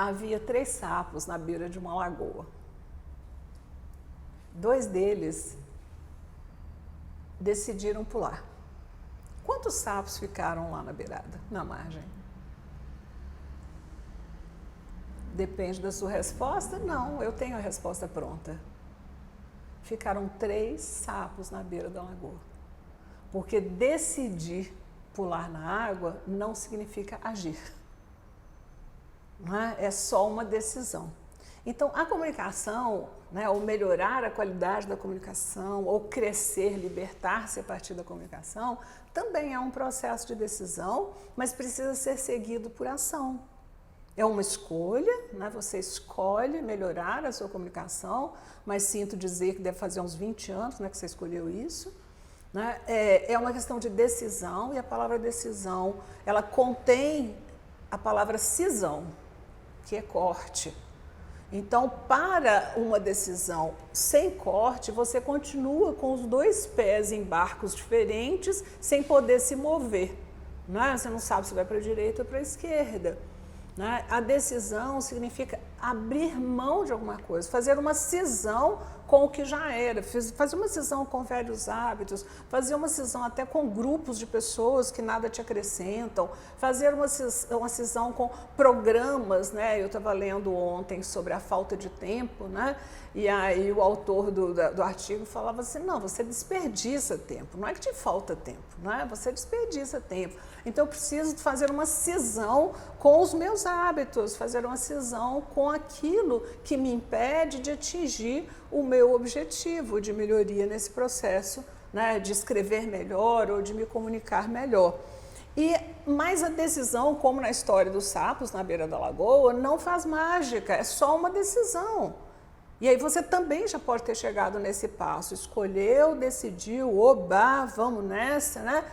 Havia 3 sapos na beira de uma lagoa. 2 deles decidiram pular. Quantos sapos ficaram lá na beirada, na margem? Depende da sua resposta? Não, eu tenho a resposta pronta. Ficaram 3 sapos na beira da lagoa. Porque decidir pular na água não significa agir. Não é? É só uma decisão. Então, a comunicação, né, ou melhorar a qualidade da comunicação, ou crescer, libertar-se a partir da comunicação, também é um processo de decisão, mas precisa ser seguido por ação. É uma escolha, né? Você escolhe melhorar a sua comunicação, mas sinto dizer que deve fazer uns 20 anos, né, que você escolheu isso. Né? É uma questão de decisão, e a palavra decisão, ela contém a palavra cisão, que é corte. Então, para uma decisão sem corte, você continua com os 2 pés em barcos diferentes, sem poder se mover. Né? Você não sabe se vai para a direita ou para a esquerda. Né? A decisão significa abrir mão de alguma coisa, fazer uma cisão com o que já era, fazer uma cisão com velhos hábitos, fazer uma cisão até com grupos de pessoas que nada te acrescentam, fazer uma cisão com programas, né? Eu estava lendo ontem sobre a falta de tempo, né? E aí o autor do artigo falava assim, não, você desperdiça tempo, não é que te falta tempo, né? Você desperdiça tempo. Então eu preciso fazer uma cisão com os meus hábitos, fazer uma cisão com aquilo que me impede de atingir o meu objetivo de melhoria nesse processo, né, de escrever melhor ou de me comunicar melhor. Mas a decisão, como na história dos sapos na beira da lagoa, não faz mágica, é só uma decisão. E aí você também já pode ter chegado nesse passo, escolheu, decidiu, oba, vamos nessa, né?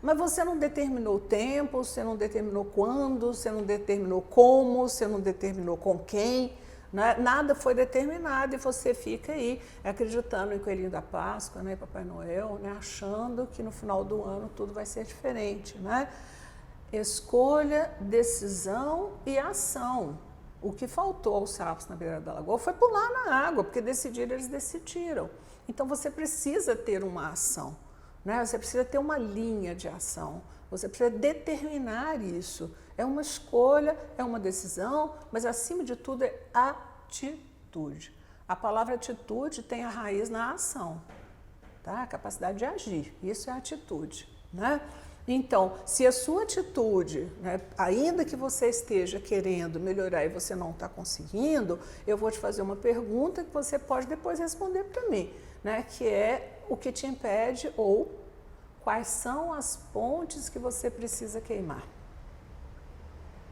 Mas você não determinou o tempo, você não determinou quando, você não determinou como, você não determinou com quem, né? Nada foi determinado e você fica aí acreditando em Coelhinho da Páscoa, né, Papai Noel, né, achando que no final do ano tudo vai ser diferente, né? Escolha, decisão e ação. O que faltou aos sapos na beira da lagoa foi pular na água, porque decidiram, eles decidiram. Então você precisa ter uma ação, né? Você precisa ter uma linha de ação, você precisa determinar isso. É uma escolha, é uma decisão, mas acima de tudo é atitude. A palavra atitude tem a raiz na ação, tá? A capacidade de agir, isso é atitude, né? Então, se a sua atitude, né, ainda que você esteja querendo melhorar e você não está conseguindo, eu vou te fazer uma pergunta que você pode depois responder para mim, né, que é o que te impede ou quais são as pontes que você precisa queimar.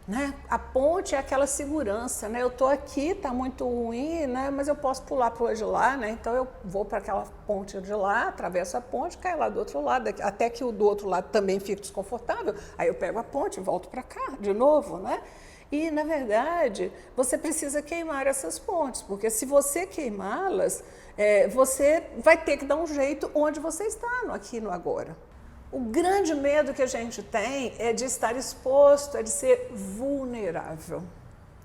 Né? A ponte é aquela segurança, né? Eu estou aqui, está muito ruim, né? Mas eu posso pular para o lado de lá, né? Então eu vou para aquela ponte de lá, atravesso a ponte, caio lá do outro lado, até que o do outro lado também fique desconfortável, aí eu pego a ponte e volto para cá de novo, né? E, na verdade, você precisa queimar essas pontes, porque se você queimá-las, você vai ter que dar um jeito onde você está, no aqui e no agora. O grande medo que a gente tem é de estar exposto, é de ser vulnerável.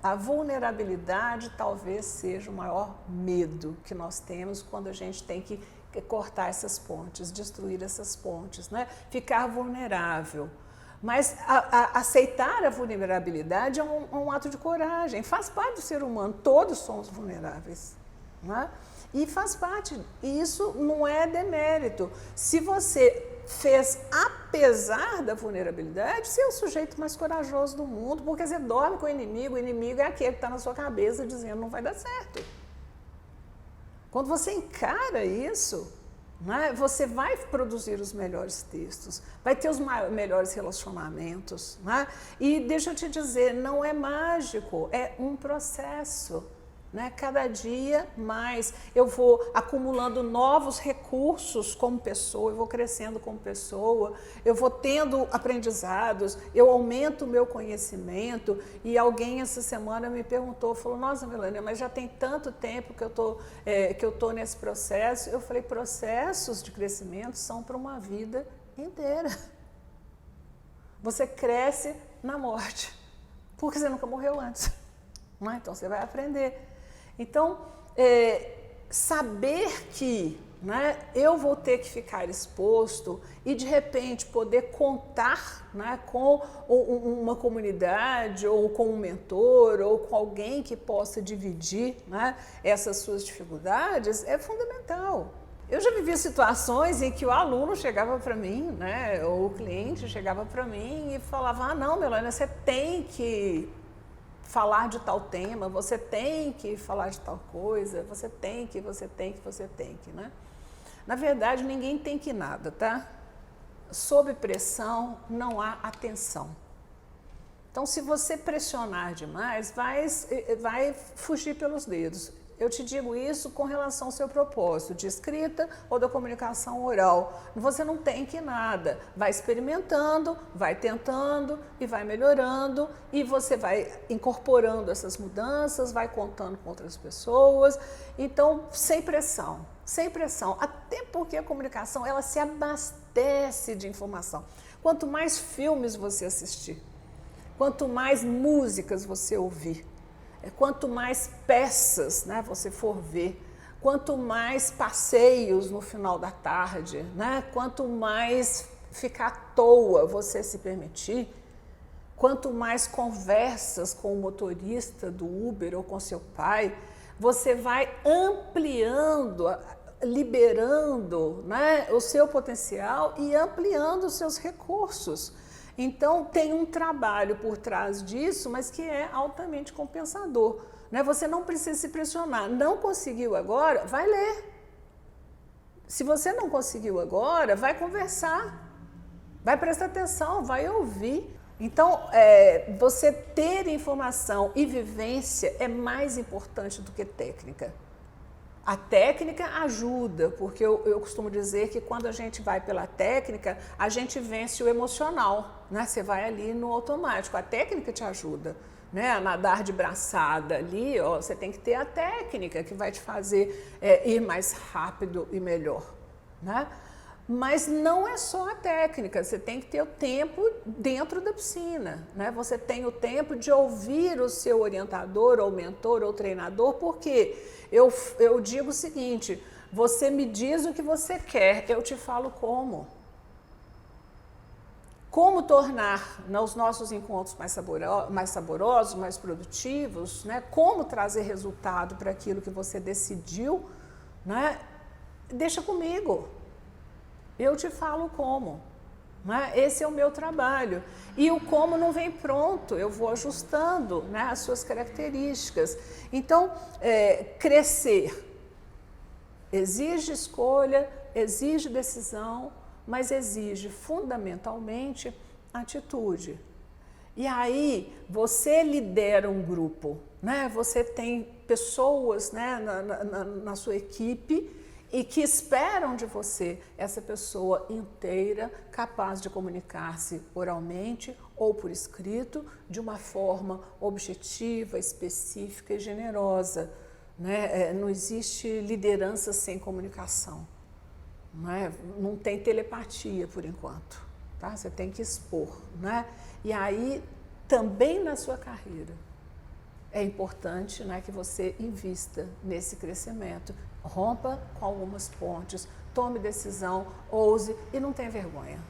A vulnerabilidade talvez seja o maior medo que nós temos quando a gente tem que cortar essas pontes, destruir essas pontes, né? Ficar vulnerável. Mas aceitar a vulnerabilidade é um ato de coragem, faz parte do ser humano, todos somos vulneráveis, né? E faz parte, e isso não é demérito. Se você fez apesar da vulnerabilidade, você é o sujeito mais corajoso do mundo, porque você dorme com o inimigo é aquele que está na sua cabeça dizendo não vai dar certo. Quando você encara isso, né, você vai produzir os melhores textos, vai ter os melhores relacionamentos, né? E deixa eu te dizer, não é mágico, é um processo. Né? Cada dia mais eu vou acumulando novos recursos como pessoa, eu vou crescendo como pessoa, eu vou tendo aprendizados, eu aumento o meu conhecimento. E alguém essa semana me perguntou, falou, nossa, Melânia, mas já tem tanto tempo que eu tô nesse processo. Eu falei, processos de crescimento são para uma vida inteira. Você cresce na morte, porque você nunca morreu antes. Né? Então, você vai aprender. Então, saber que, né, eu vou ter que ficar exposto e, de repente, poder contar, né, com uma comunidade, ou com um mentor, ou com alguém que possa dividir, né, essas suas dificuldades, é fundamental. Eu já vivi situações em que o aluno chegava para mim, né, ou o cliente chegava para mim e falava: ah, não, Melânia, você tem que falar de tal tema, você tem que falar de tal coisa, você tem que, né? Na verdade, ninguém tem que nada, tá? Sob pressão, não há atenção. Então, se você pressionar demais, vai fugir pelos dedos. Eu te digo isso com relação ao seu propósito de escrita ou da comunicação oral. Você não tem que nada. Vai experimentando, vai tentando e vai melhorando, e você vai incorporando essas mudanças, vai contando com outras pessoas. Então, sem pressão, sem pressão. Até porque a comunicação, ela se abastece de informação. Quanto mais filmes você assistir, quanto mais músicas você ouvir, quanto mais peças, né, você for ver, quanto mais passeios no final da tarde, né, quanto mais ficar à toa você se permitir, quanto mais conversas com o motorista do Uber ou com seu pai, você vai ampliando, liberando, né, o seu potencial e ampliando os seus recursos. Então, tem um trabalho por trás disso, mas que é altamente compensador, né? Você não precisa se pressionar. Não conseguiu agora? Vai ler. Se você não conseguiu agora, vai conversar, vai prestar atenção, vai ouvir. Então, você ter informação e vivência é mais importante do que técnica. A técnica ajuda, porque eu costumo dizer que quando a gente vai pela técnica, a gente vence o emocional, né? Você vai ali no automático, a técnica te ajuda, né? A nadar de braçada ali, ó, você tem que ter a técnica que vai te fazer ir mais rápido e melhor, né? Mas não é só a técnica, você tem que ter o tempo dentro da piscina, né? Você tem o tempo de ouvir o seu orientador, ou mentor, ou treinador, porque eu digo o seguinte: você me diz o que você quer, eu te falo como. Como tornar, né, os nossos encontros mais saborosos, mais produtivos, né? Como trazer resultado para aquilo que você decidiu, né? Deixa comigo. Eu te falo como, né? Esse é o meu trabalho. E o como não vem pronto, eu vou ajustando, né, as suas características. Então, crescer exige escolha, exige decisão, mas exige fundamentalmente atitude. E aí, você lidera um grupo, né? Você tem pessoas, né, na sua equipe, e que esperam de você essa pessoa inteira, capaz de comunicar-se oralmente ou por escrito, de uma forma objetiva, específica e generosa, né? Não existe liderança sem comunicação, né? Não tem telepatia por enquanto, tá? Você tem que expor, né? E aí, também na sua carreira, é importante, né, que você invista nesse crescimento. Rompa com algumas pontes, tome decisão, ouse e não tenha vergonha.